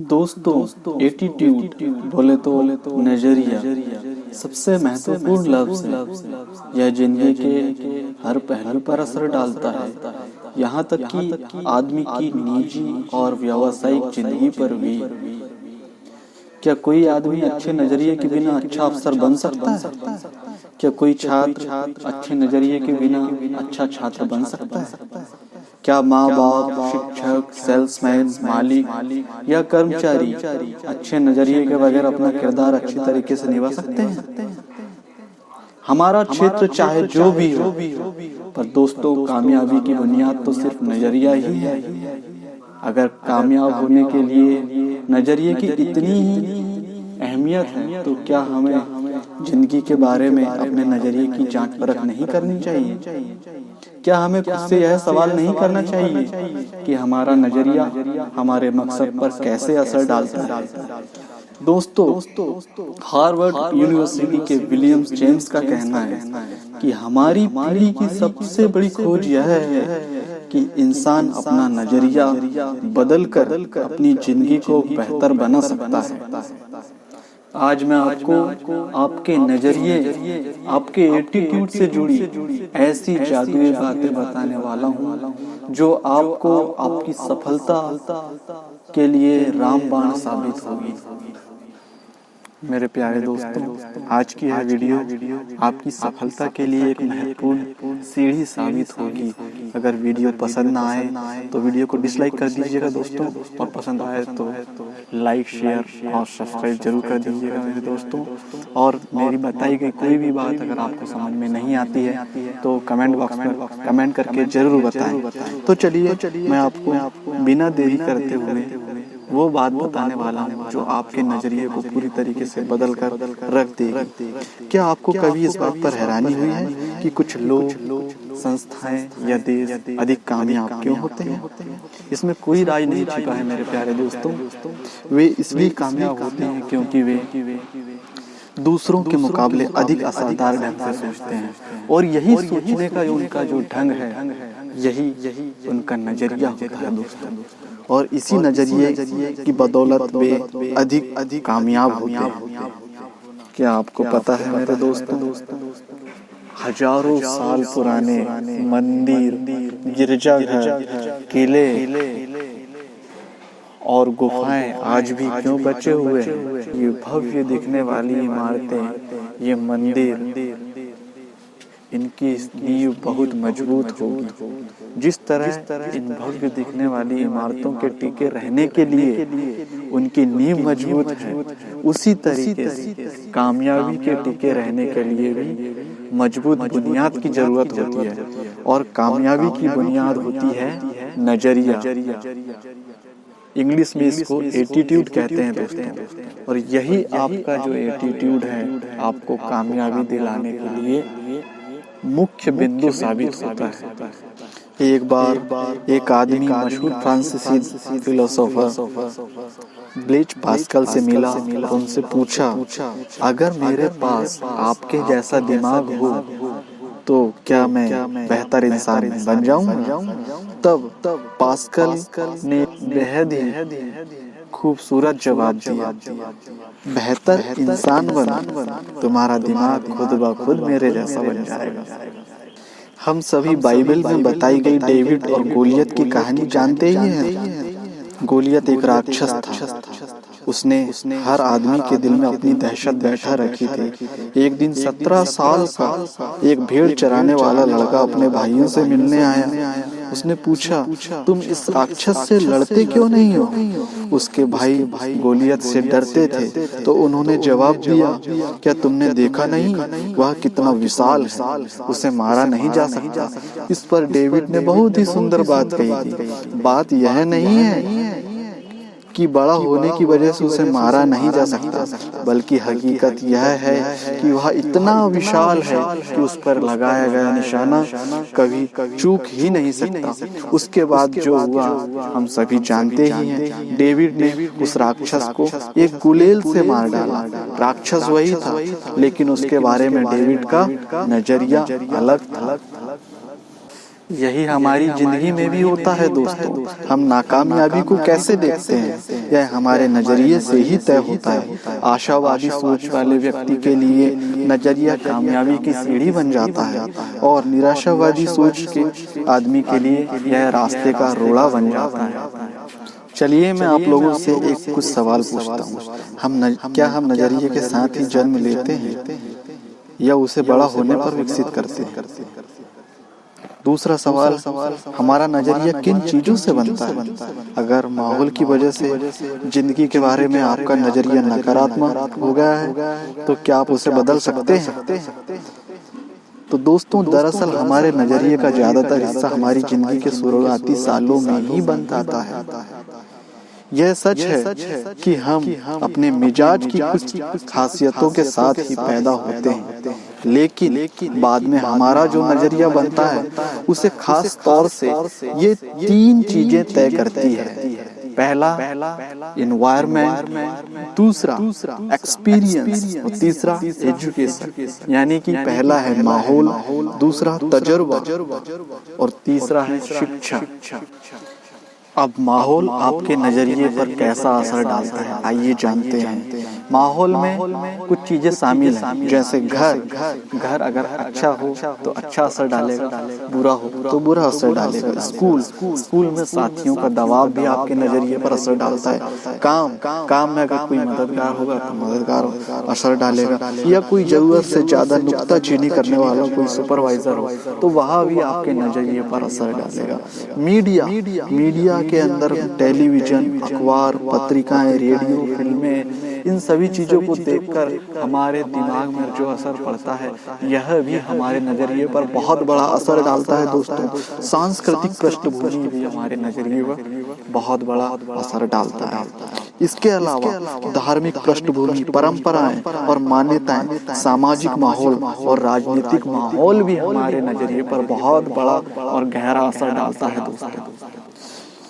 दोस्तों एटीट्यूड बोले तो नजरिया सबसे महत्वपूर्ण लफ्ज है। यह जिंदगी के हर पहलू पर असर डालता है, यहाँ तक कि आदमी की निजी और व्यावसायिक जिंदगी पर भी। क्या कोई आदमी अच्छे नजरिए के बिना अच्छा अफसर बन सकता है? क्या कोई छात्र अच्छे नजरिए के बिना अच्छा छात्र बन सकता है? क्या माँ बाप, शिक्षक, सेल्समैन, मालिक या कर्मचारी अच्छे नजरिए के बगैर अपना किरदार अच्छी तरीके से निभा सकते हैं? हमारा क्षेत्र चाहे जो भी हो, पर दोस्तों कामयाबी की बुनियाद तो सिर्फ नजरिया ही है। अगर कामयाब होने के लिए नजरिए की इतनी ही अहमियत है, तो क्या हमें जिंदगी के बारे में अपने नजरिए की जांच परख नहीं करनी चाहिए? क्या हमें खुद से यह सवाल नहीं करना चाहिए कि हमारा नजरिया हमारे मकसद पर कैसे असर डालता है? दोस्तों, हार्वर्ड यूनिवर्सिटी के विलियम जेम्स का कहना है कि हमारी पीढ़ी की सबसे बड़ी खोज यह है कि इंसान अपना नजरिया बदलकर अपनी जिंदगी को बेहतर बना सकता है। आज मैं आपको आपके नजरिए, आपके एटीट्यूड से जुड़ी ऐसी जादुई बातें बताने वाला हूँ जो आपको आपकी सफलता के लिए रामबाण साबित होगी। मेरे प्यारे दोस्तों, आज की यह वीडियो आपकी सफलता के लिए एक महत्वपूर्ण सीढ़ी साबित होगी। अगर वीडियो पसंद ना आए तो वीडियो को डिसलाइक कर दीजिएगा दोस्तों, और पसंद आए तो लाइक, शेयर और सब्सक्राइब जरूर कर दीजिएगा मेरे दोस्तों। और मेरी बताई गई कोई भी बात अगर आपको समझ में नहीं आती है तो कमेंट बॉक्स में कमेंट करके जरूर बताएं। तो चलिए मैं आपको बिना देरी करते हुए वो बात बताने वाला हूँ जो आपके नजरिए को पूरी तरीके से बदल कर रख देगी। क्या आपको कभी इस बात पर हैरानी हुई है कि कुछ लोग, संस्थाएं या देश अधिक कामयाब क्यों होते हैं? इसमें कोई राज नहीं छिपा है मेरे प्यारे दोस्तों। वे इसलिए कामयाब होते हैं क्योंकि वे दूसरों के मुकाबले अधिक असरदार ढंग से सोचते हैं, और यही सोचने का उनका जो ढंग है, यही उनका नजरिया होता है दोस्तों। और इसी नजरिए की बदौलत वे अधिक कामयाब होते हैं। क्या आपको पता है मेरे दोस्तों, हजारों साल पुराने मंदिर, गिरजाघर, किले और गुफाएं आज भी क्यों बचे हुए हैं? ये भव्य दिखने वाली इमारतें, ये मंदिर, इनकी नींव बहुत मजबूत होगी। जिस तरह इन भव्य दिखने वाली इमारतों के टिके रहने के लिए उनकी नींव मजबूत है, उसी तरीके से कामयाबी के टिके रहने के लिए भी मजबूत बुनियाद की जरूरत होती है। और कामयाबी की बुनियाद होती है नजरिया। इंग्लिश में इसको एटीट्यूड कहते हैं दोस्तों। और यही आपका जो एटीट्यूड है आपको कामयाबी दिलाने के लिए मुख्य बिंदु साबित होता है। एक बार एक आदमी मशहूर फ्रांसीसी फिलोसोफर ब्लेज पास्कल से मिला और उनसे पूछा, अगर मेरे पास आपके जैसा दिमाग हो तो क्या मैं बेहतर इंसान बन जाऊंगा? तब पास्कल ने बेहद ही खूबसूरत जवाब दिया, बेहतर इंसान बनो, तुम्हारा दिमाग खुद ब खुद मेरे जैसा बन जाएगा। हम सभी बाइबल में बताई गई डेविड और गोलियत की कहानी जानते ही हैं। गोलियत एक राक्षस था। उसने हर आदमी के दिल में अपनी दहशत बैठा रखी थी। एक दिन 17 साल का एक भेड़ चराने वाला लड़का अपने भाइयों से मिलने आया। उसने पूछा, तुम इस राक्षस से लड़ते क्यों नहीं हो? उसके भाई गोलियत से डरते थे, तो उन्होंने जवाब दिया, क्या तुमने देखा नहीं, वह कितना विशाल है, उसे मारा नहीं जा सकता। इस पर डेविड ने बहुत ही सुंदर बात कही थी, बात यह नहीं है कि बड़ा होने की वजह से उसे मारा नहीं जा सकता, बल्कि हकीकत यह है कि वह इतना विशाल है कि उस पर लगाया गया निशाना कभी चूक ही नहीं सकता। उसके बाद जो हुआ हम सभी जानते ही हैं। डेविड ने उस राक्षस को एक गुलेल से मार डाला। राक्षस वही था, लेकिन उसके बारे में डेविड का नजरिया अलग था। यही हमारी जिंदगी में भी होता है दोस्तों। हम नाकामयाबी को कैसे देखते हैं? यह हमारे नजरिए से ही तय होता है। आशावादी सोच वाले व्यक्ति के लिए नजरिया कामयाबी की सीढ़ी बन जाता है और निराशावादी सोच के आदमी के लिए यह रास्ते का रोड़ा बन जाता है। चलिए मैं आप लोगों से एक कुछ सवाल पूछता हूँ। क्या हम नजरिए के साथ ही जन्म लेते हैं या उसे बड़ा होने पर विकसित करते हैं? दूसरा सवाल, हमारा नजरिया किन चीजों से बनता है? अगर माहौल की वजह से जिंदगी के बारे में आपका नजरिया नकारात्मक हो गया है तो क्या आप उसे बदल सकते हैं? तो दोस्तों, दरअसल हमारे नजरिए का ज्यादातर हिस्सा हमारी जिंदगी के शुरुआती सालों में ही बन जाता है। यह सच है कि हम अपने मिजाज की कुछ खासियतों के साथ ही पैदा होते हैं, लेकिन बाद में हमारा जो नजरिया बनता है उसे खास तौर से ये 3 चीजें तय करती है। पहला एनवायरनमेंट, दूसरा एक्सपीरियंस और तीसरा एजुकेशन। यानी कि पहला है माहौल, दूसरा तजुर्बा और तीसरा है शिक्षा। अब माहौल आपके नजरिए पर कैसा असर डालता है, आइए जानते हैं। माहौल में कुछ चीजें शामिल हैं, जैसे घर अगर अच्छा हो तो अच्छा असर डालेगा, बुरा हो तो बुरा असर डालेगा। स्कूल में साथियों का दबाव भी आपके नजरिए पर असर डालता है। काम में अगर कोई मददगार होगा तो मददगार असर डालेगा, या कोई जरूरत से ज्यादा नुक्ताचीनी करने वाला कोई सुपरवाइजर हो तो वह भी आपके नजरिए पर असर डालेगा। मीडिया के अंदर टेलीविजन, अखबार, पत्रिकाएं, रेडियो, फिल्में, इन सभी चीजों को देखकर हमारे दिमाग में जो असर पड़ता है यह भी हमारे नजरिए पर बहुत बड़ा असर डालता है। दोस्तों, सांस्कृतिक पृष्ठभूमि भी हमारे नजरिए पर बहुत बड़ा असर डालता है। इसके अलावा धार्मिक पृष्ठभूमि, परंपराएं और मान्यताएं, सामाजिक माहौल और राजनीतिक माहौल भी हमारे नजरिए पर बहुत बड़ा और गहरा असर डालता है। दोस्तों,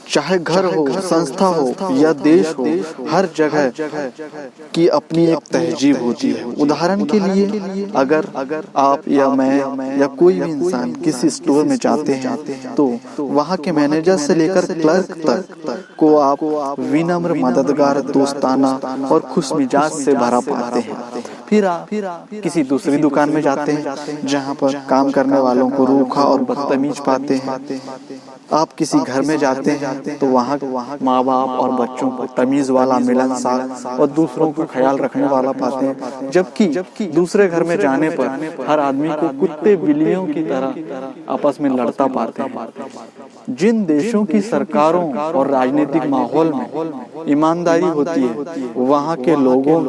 चाहे घर हो, संस्था हो या देश हो, हर जगह की अपनी एक तहजीब होती है। उदाहरण के लिए अगर आप या मैं या कोई भी इंसान किसी स्टोर में जाते हैं तो वहाँ के मैनेजर से लेकर क्लर्क तक को आप विनम्र, मददगार, दोस्ताना और खुशमिजाज से भरा पाते हैं। फिर आप किसी दूसरी दुकान में जाते हैं जहाँ पर काम करने वालों को रूखा और बदतमीज पाते हैं। आप किसी घर में जाते हैं तो वहाँ माँ बाप और बच्चों को तमीज वाला, मिलनसार और दूसरों को ख्याल रखने वाला पाते हैं, जबकि दूसरे घर में जाने पर हर आदमी को कुत्ते बिल्लियों की तरह आपस में लड़ता पाते हैं। जिन देशों की सरकारों और राजनीतिक माहौल में ईमानदारी होती है वहाँ के लोगों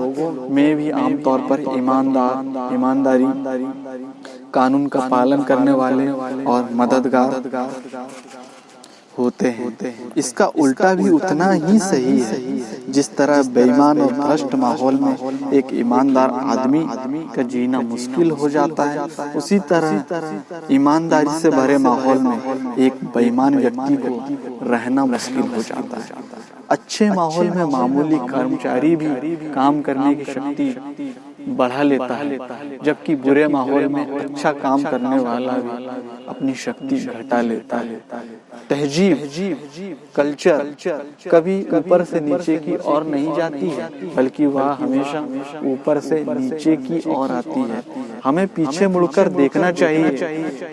में भी आमतौर पर ईमानदारी, कानून का पालन करने वाले और मददगार होते हैं। इसका उल्टा भी उतना ही सही है। जिस तरह बेईमान और भ्रष्ट माहौल में एक ईमानदार आदमी का जीना मुश्किल हो जाता है, उसी तरह ईमानदारी से भरे माहौल में एक बेईमान व्यक्ति को रहना मुश्किल हो जाता है। अच्छे माहौल में मामूली कर्मचारी भी काम करने की शक्ति बढ़ा लेता है, जबकि बुरे माहौल में अच्छा काम करने वाला भी अपनी शक्ति घटा लेता है। तहजीब, कल्चर कभी ऊपर से नीचे की ओर नहीं जाती है, बल्कि वह हमेशा ऊपर से नीचे की ओर आती है। हमें पीछे मुड़कर देखना चाहिए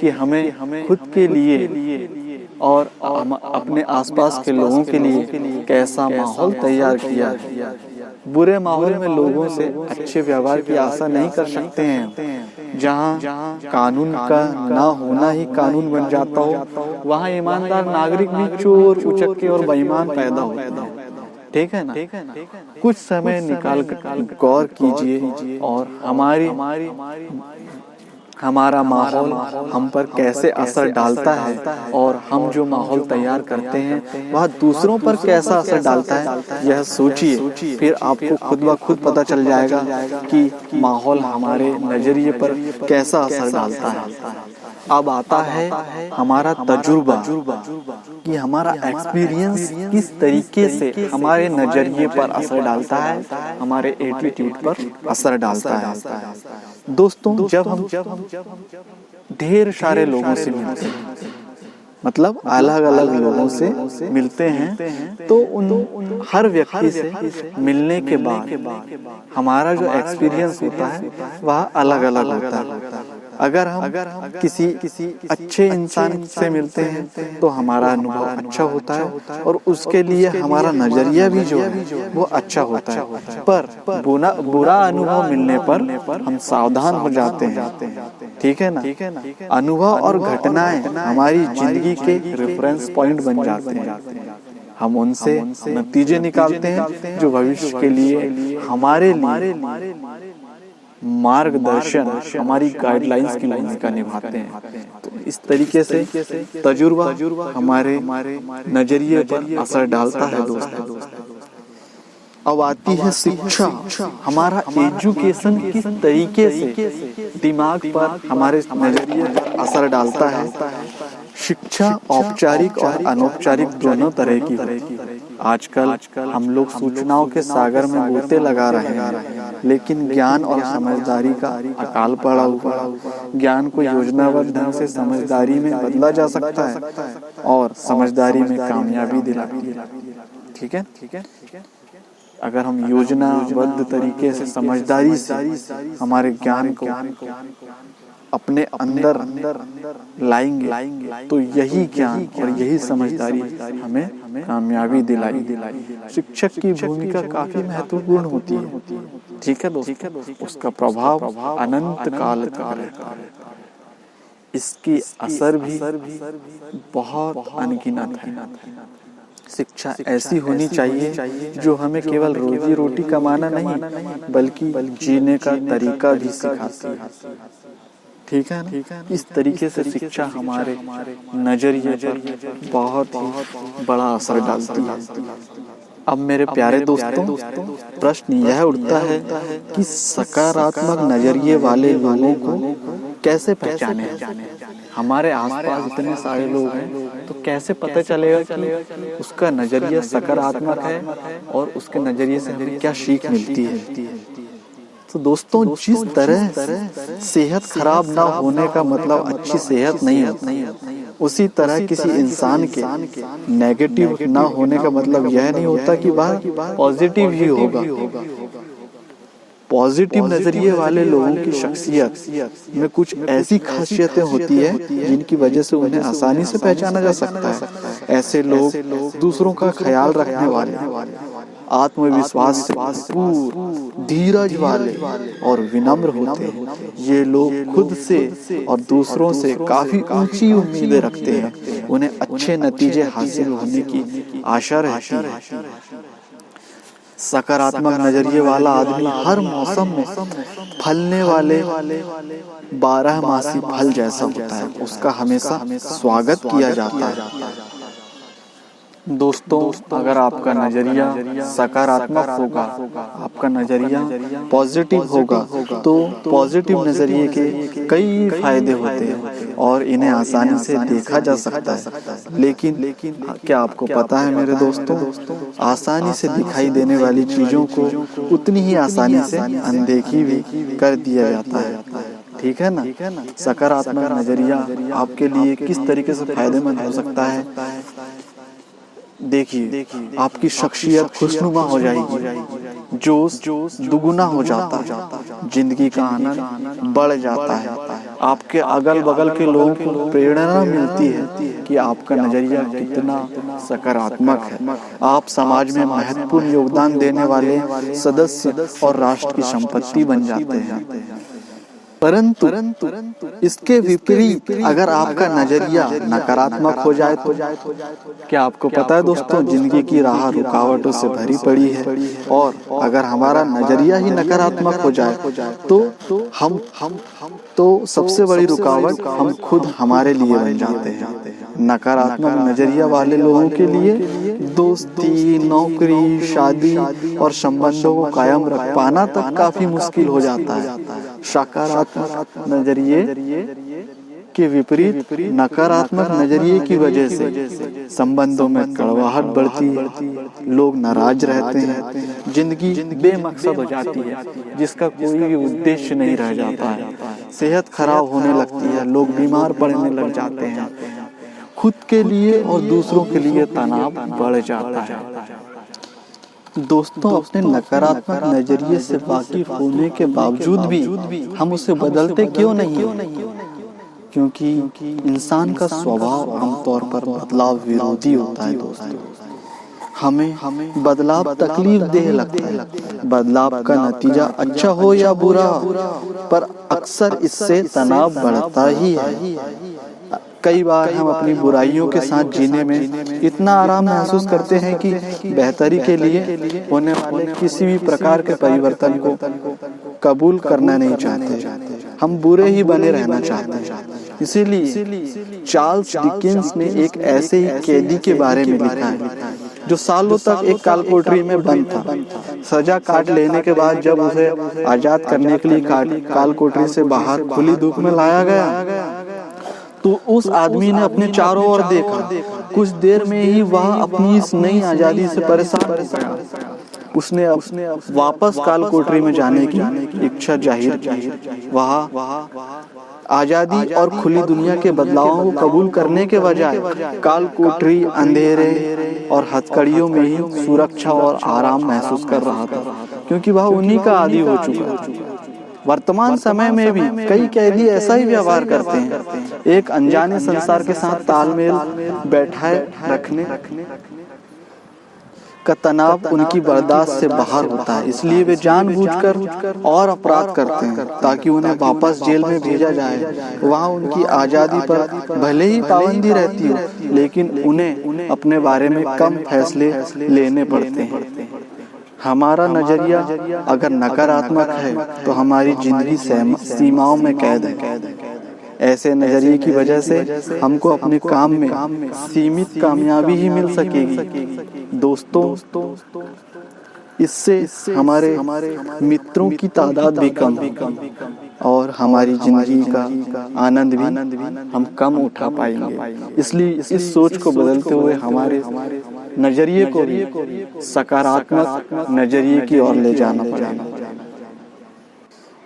कि हमें खुद के लिए और अपने आसपास के लोगों के लिए कैसा माहौल तैयार किया है। बुरे माहौल में लोगों से अच्छे व्यवहार की आशा नहीं कर सकते हैं। जहाँ कानून का ना होना ही कानून बन जाता हो, वहाँ ईमानदार नागरिक भी चोर, उचक्के और बेईमान पैदा होते हैं। ठीक है ना? कुछ समय निकाल कर गौर कीजिए और हमारा माहौल हम पर कैसे असर डालता है और हम जो माहौल तैयार करते हैं वह दूसरों पर कैसा असर डालता है, यह सोचिए। फिर आपको खुद ब खुद पता चल जाएगा कि माहौल हमारे नजरिए पर कैसा असर डालता है। अब आता है हमारा तजुर्बा, कि हमारा एक्सपीरियंस किस तरीके से हमारे नजरिए पर असर डालता है, हमारे एटीट्यूड पर असर डालता है। दोस्तों, जब हम ढेर सारे लोगों से मिलते हैं मतलब अलग अलग लोगों से मिलते हैं, तो उन हर व्यक्ति से मिलने के बाद हमारा जो एक्सपीरियंस होता है वह अलग अलग होता है। अगर हम किसी अच्छे इंसान से मिलते हैं तो हमारा अनुभव अच्छा होता है और उसके लिए हमारा नजरिया भी जो है वो अच्छा होता है। पर बुरा अनुभव मिलने पर हम सावधान हो जाते हैं, ठीक है ना। अनुभव और घटनाएं हमारी जिंदगी के रेफरेंस पॉइंट बन जाते हैं। हम उनसे नतीजे निकालते हैं जो भविष्य के लिए हमारे लिए मार्गदर्शन, हमारी गाइडलाइंस की भूमिका निभाते हैं। तो इस तरीके से तजुर्बा हमारे नजरिए पर असर डालता है दोस्तों। अब आती है शिक्षा। हमारा एजुकेशन किस तरीके से दिमाग पर, हमारे नजरिए पर असर डालता है। शिक्षा औपचारिक और अनौपचारिक दोनों तरह की है। आजकल हम लोग सूचनाओं के सागर में गोते लगा रहे हैं, लेकिन ज्ञान और समझदारी का अकाल पड़ा हुआ। ज्ञान को योजनाबद्ध ढंग से समझदारी में बदला जा सकता है और समझदारी में कामयाबी दिलाती है। ठीक है। अगर हम योजनाबद्ध तरीके से समझदारी से हमारे ज्ञान को अपने अंदर लाएंगे तो यही ज्ञान और यही समझदारी हमें कामयाबी दिलाई। शिक्षक की भूमिका काफी महत्वपूर्ण होती है, ठीक है दोस्तों। उसका प्रभाव अनंत काल तक रहता है। इसकी असर भी बहुत अनगिनत है। शिक्षा ऐसी होनी चाहिए जो हमें केवल रोजी रोटी कमाना नहीं बल्कि जीने का तरीका भी सिखाती है, ठीक है ना। इस तरीके से शिक्षा हमारे नजरिए पर बहुत ही बड़ा असर डालती है। अब मेरे प्यारे दोस्तों, प्रश्न यह उठता है कि सकारात्मक नजरिए वाले लोगों को कैसे पहचाने। हमारे आसपास इतने सारे लोग हैं, तो कैसे पता चलेगा कि उसका नजरिया सकारात्मक है और उसके नजरिए से हमें क्या सीख मिलती है। तो दोस्तों, जिस तरह सेहत खराब ना होने का मतलब अच्छी सेहत नहीं होती, उसी तरह किसी इंसान के नेगेटिव ना होने का मतलब यह नहीं होता कि वह पॉजिटिव ही होगा। पॉजिटिव नजरिए वाले लोगों की शख्सियत में कुछ ऐसी खासियतें होती है जिनकी वजह से उन्हें आसानी से पहचाना जा सकता है। ऐसे लोग दूसरों का ख्याल रखने वाले, आत्मविश्वास से भरपूर, धीरज वाले और विनम्र होते हैं। ये लोग खुद से और दूसरों से काफी ऊंची उम्मीदें रखते हैं। उन्हें अच्छे नतीजे हासिल होने की आशा रहती है। सकारात्मक नजरिए वाला आदमी हर मौसम में फलने वाले 12मासी फल जैसा होता है। उसका हमेशा स्वागत किया जाता है। दोस्तों, अगर आपका नजरिया सकारात्मक होगा, आपका नजरिया पॉजिटिव होगा, तो पॉजिटिव नजरिए के कई फायदे होते हैं और इन्हें आसानी से देखा जा सकता है। लेकिन क्या आपको पता है मेरे दोस्तों, आसानी से दिखाई देने वाली चीजों को उतनी ही आसानी से अनदेखी भी कर दिया जाता है, ठीक है ना। सकारात्मक नजरिया आपके लिए किस तरीके से फायदेमंद हो सकता है। देखिए, आपकी शख्सियत खुशनुमा हो जाएगी, जोश दुगुना हो जाता है, जिंदगी का आनंद बढ़ जाता है। आपके अगल बगल के लोगों को प्रेरणा मिलती है कि आपका नजरिया कितना सकारात्मक है। आप समाज में महत्वपूर्ण योगदान देने वाले सदस्य और राष्ट्र की संपत्ति बन जाते हैं। परंतु इसके विपरीत अगर आपका नजरिया नकारात्मक हो जाए तो क्या आपको पता है दोस्तों, जिंदगी की राह रुकावटों से भरी पड़ी है। और अगर हमारा नजरिया ही नकारात्मक हो जाए तो सबसे बड़ी रुकावट हम खुद हमारे लिए बन जाते हैं। नकारात्मक नजरिया वाले लोगों के लिए दोस्ती, नौकरी, शादी और संबंधों को कायम रख पाना तक काफी मुश्किल हो जाता है। सकारात्मक नजरिए के विपरीत नकारात्मक नजरिए की वजह से संबंधों में कड़वाहट बढ़ती है, लोग नाराज रहते हैं, जिंदगी बेमकसद हो जाती है जिसका कोई भी उद्देश्य नहीं रह जाता है। सेहत खराब होने लगती है, लोग बीमार पड़ने लग जाते हैं, खुद के लिए और दूसरों के लिए तनाव बढ़ जाता है। दोस्तों, अपने नकारात्मक नजरिए से वाकिफ होने के बावजूद भी हम उसे बदलते क्यों नहीं? क्योंकि इंसान का स्वभाव आमतौर पर बदलाव विरोधी होता है। दोस्तों, हमें बदलाव तकलीफ देह लगता है। बदलाव का नतीजा अच्छा हो या बुरा, पर अक्सर इससे तनाव बढ़ता ही है। कई बार हम अपनी बुराइयों के साथ जीने में इतना आराम महसूस करते हैं कि बेहतरी के लिए होने वाले किसी भी प्रकार के परिवर्तन को कबूल करना नहीं चाहते। हम बुरे ही बने रहना चाहते हैं। इसीलिए चार्ल्स डिकेंस ने एक ऐसे ही कैदी के बारे में लिखा है जो सालों तक एक कालकोठरी में बंद था। सजा काट लेने के बाद जब उसे आजाद करने के लिए कालकोठरी से बाहर खुली धूप में लाया गया तो उस आदमी ने अपने चारों ओर देखा। कुछ देर में ही वह अपनी इस नई आजादी से परेशान हो गया। उसने वापस कालकोठरी में जाने की इच्छा जाहिर की। वह आजादी और खुली दुनिया के बदलावों को कबूल करने के बजाय कालकोठरी, अंधेरे और हथकड़ियों में ही सुरक्षा और आराम महसूस कर रहा था, क्योंकि वह उन्हीं का आदी हो चुका था। वर्तमान समय में भी कई कैदी ऐसा ही व्यवहार करते हैं। एक अनजाने संसार के साथ तालमेल बैठाए रखने का तनाव उनकी बर्दाश्त से बाहर होता है। इसलिए वे जानबूझकर और अपराध करते हैं ताकि उन्हें वापस जेल में भेजा जाए। वहाँ उनकी आज़ादी पर भले ही पाबंदी रहती हो, लेकिन उन्हें अपने बारे में कम फैसले लेने पड़ते हैं। हमारा नजरिया अगर नकारात्मक है तो हमारी जिंदगी सीमाओं में कैद है। ऐसे नजरिए की वजह से हमको अपने काम में सीमित कामयाबी ही मिल सकेगी। दोस्तों, इससे हमारे मित्रों की तादाद भी कम होगी और हमारी जिंदगी का आनंद भी हम कम उठा पाएंगे। इसलिए इस सोच को बदलते हुए हमारे नजरिए को भी सकारात्मक नजरिए की ओर ले जाना पड़ेगा।